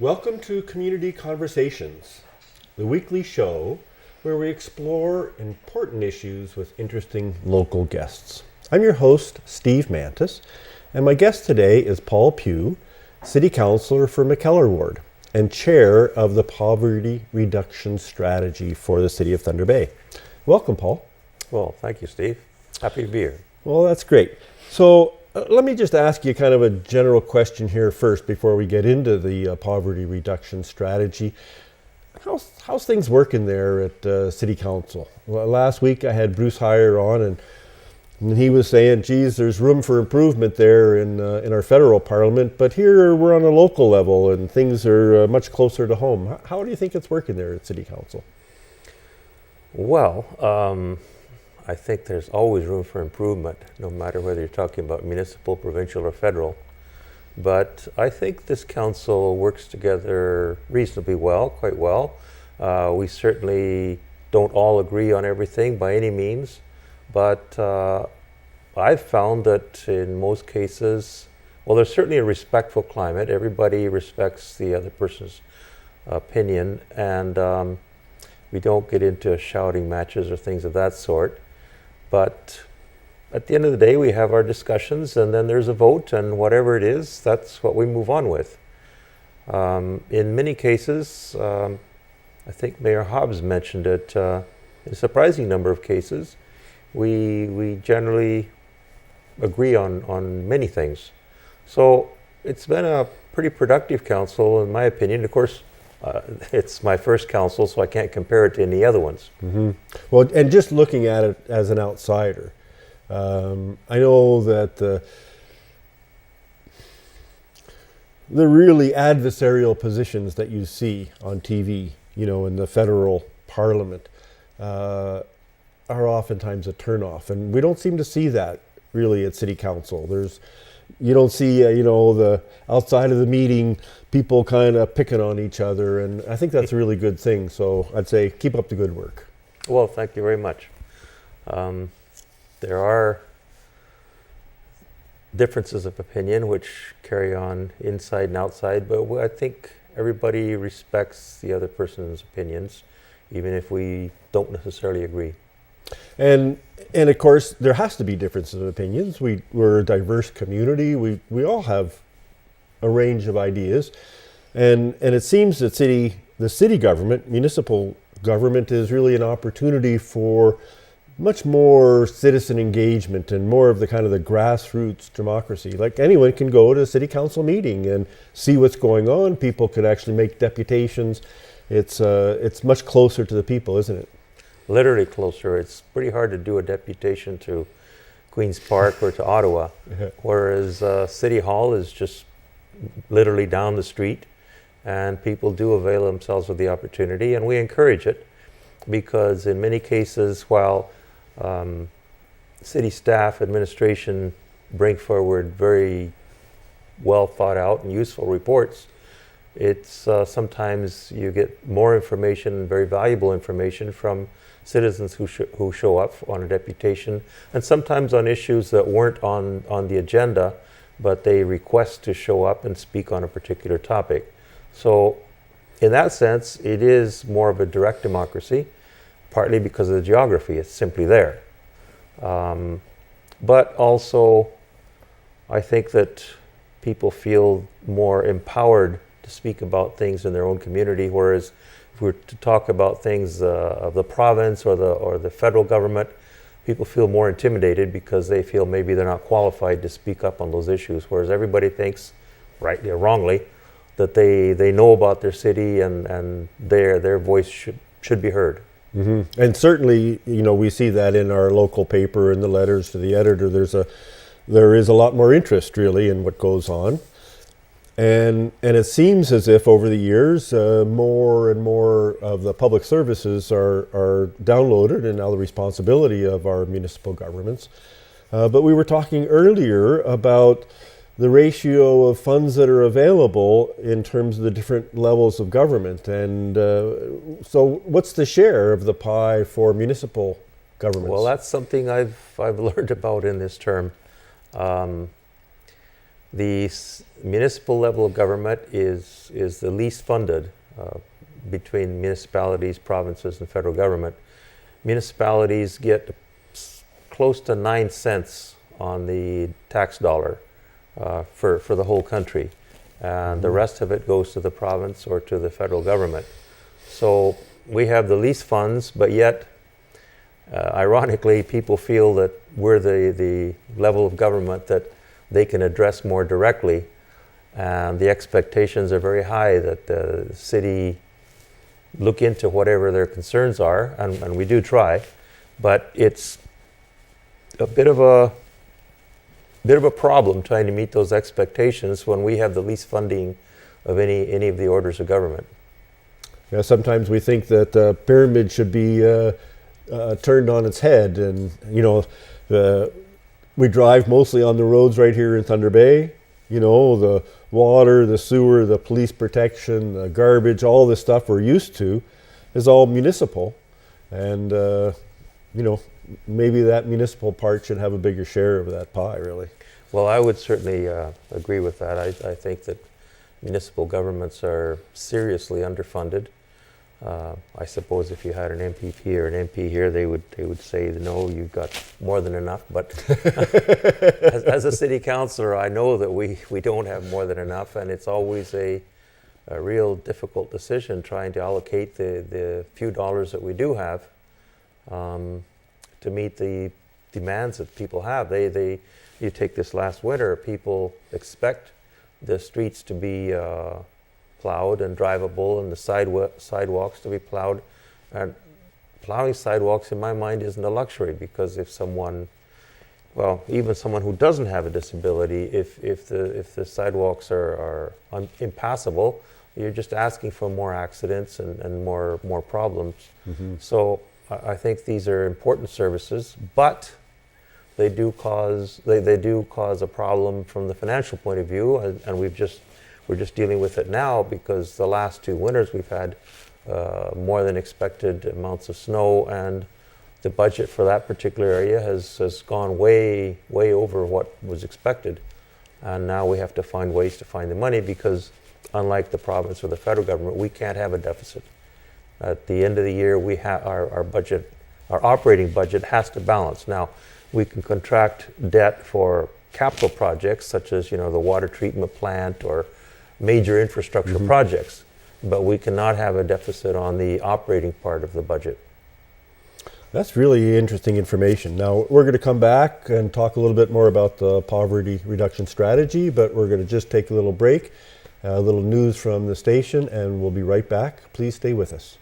Welcome to Community Conversations, the weekly show where we explore important issues with interesting local guests. I'm your host, Steve Mantis, and my guest today is Paul Pugh, City Councilor for McKellar Ward and Chair of the Poverty Reduction Strategy for the City of Thunder Bay. Welcome, Paul. Well, thank you, Steve. Happy to be here. Well, that's great. So let me just ask you kind of a general question here first before we get into the poverty reduction strategy. How's things working there at City Council? Well, last week I had Bruce Heyer on, and he was saying, geez, there's room for improvement there in our federal parliament, but here we're on a local level and things are much closer to home. How do you think it's working there at City Council? Well, I think there's always room for improvement, no matter whether you're talking about municipal, provincial, or federal. But I think this council works together reasonably well, quite well. We certainly don't all agree on everything by any means, but I've found that in most cases, well, there's certainly a respectful climate. Everybody respects the other person's opinion, and we don't get into shouting matches or things of that sort. But at the end of the day, we have our discussions, and then there's a vote, and whatever it is, that's what we move on with. In many cases, I think Mayor Hobbs mentioned it, in a surprising number of cases, we generally agree on many things. So it's been a pretty productive council, in my opinion. Of course, it's my first council, so I can't compare it to any other ones. Mm-hmm. Well, and just looking at it as an outsider, I know that the really adversarial positions that you see on TV, in the federal parliament, are oftentimes a turnoff, and we don't seem to see that really at City Council. You don't see, the outside of the meeting, people kind of picking on each other, and I think that's a really good thing. So I'd say keep up the good work. Well, thank you very much. There are differences of opinion which carry on inside and outside, but I think everybody respects the other person's opinions, even if we don't necessarily agree. And of course, there has to be differences of opinions. We're a diverse community. We all have a range of ideas, and it seems that the city government, municipal government, is really an opportunity for much more citizen engagement and more of the kind of the grassroots democracy. Like anyone can go to a city council meeting and see what's going on. People could actually make deputations. It's much closer to the people, isn't it? Literally closer. It's pretty hard to do a deputation to Queen's Park or to Ottawa, whereas City Hall is just literally down the street, and people do avail themselves of the opportunity, and we encourage it because in many cases, while city staff, administration bring forward very well thought out and useful reports, it's sometimes you get more information, very valuable information from citizens who show up on a deputation, and sometimes on issues that weren't on the agenda, but they request to show up and speak on a particular topic. So in that sense, it is more of a direct democracy, partly because of the geography. It's simply there. But also, I think that people feel more empowered to speak about things in their own community, whereas if we were to talk about things of the province or the federal government, people feel more intimidated because they feel maybe they're not qualified to speak up on those issues, whereas everybody thinks, rightly or wrongly, that they know about their city and their voice should be heard. Mm-hmm. And certainly, we see that in our local paper and the letters to the editor. There is a lot more interest really in what goes on. And it seems as if over the years, more and more of the public services are downloaded and now the responsibility of our municipal governments. But we were talking earlier about the ratio of funds that are available in terms of the different levels of government. And so what's the share of the pie for municipal governments? Well, that's something I've learned about in this term. The municipal level of government is the least funded between municipalities, provinces, and federal government. Municipalities get close to 9 cents on the tax dollar for the whole country. And the rest of it goes to the province or to the federal government. So we have the least funds, but yet, ironically, people feel that we're the level of government that they can address more directly. And the expectations are very high that the city look into whatever their concerns are, and we do try, but it's a bit of a problem trying to meet those expectations when we have the least funding of any of the orders of government. Yeah, sometimes we think that the pyramid should be turned on its head, and we drive mostly on the roads right here in Thunder Bay. The water, the sewer, the police protection, the garbage, all this stuff we're used to is all municipal. And, maybe that municipal part should have a bigger share of that pie, really. Well, I would certainly agree with that. I think that municipal governments are seriously underfunded. I suppose if you had an MPP or an MP here, they would say, no, you've got more than enough. But as a city councilor, I know that we don't have more than enough, and it's always a real difficult decision trying to allocate the few dollars that we do have to meet the demands that people have. You take this last winter, people expect the streets to be plowed and drivable, and the sidewalks to be plowed. And plowing sidewalks, in my mind, isn't a luxury, because if someone, even someone who doesn't have a disability, if the sidewalks are impassable, you're just asking for more accidents and more problems. Mm-hmm. So I think these are important services, but they do cause a problem from the financial point of view, and we're just dealing with it now, because the last 2 winters we've had more than expected amounts of snow, and the budget for that particular area has gone way over what was expected. And now we have to find ways to find the money, because unlike the province or the federal government, we can't have a deficit. At the end of the year, we have our budget, our operating budget has to balance. Now, we can contract debt for capital projects such as the water treatment plant or major infrastructure projects, but we cannot have a deficit on the operating part of the budget. That's really interesting information. Now, we're going to come back and talk a little bit more about the poverty reduction strategy, but we're going to just take a little break, a little news from the station, and we'll be right back. Please stay with us.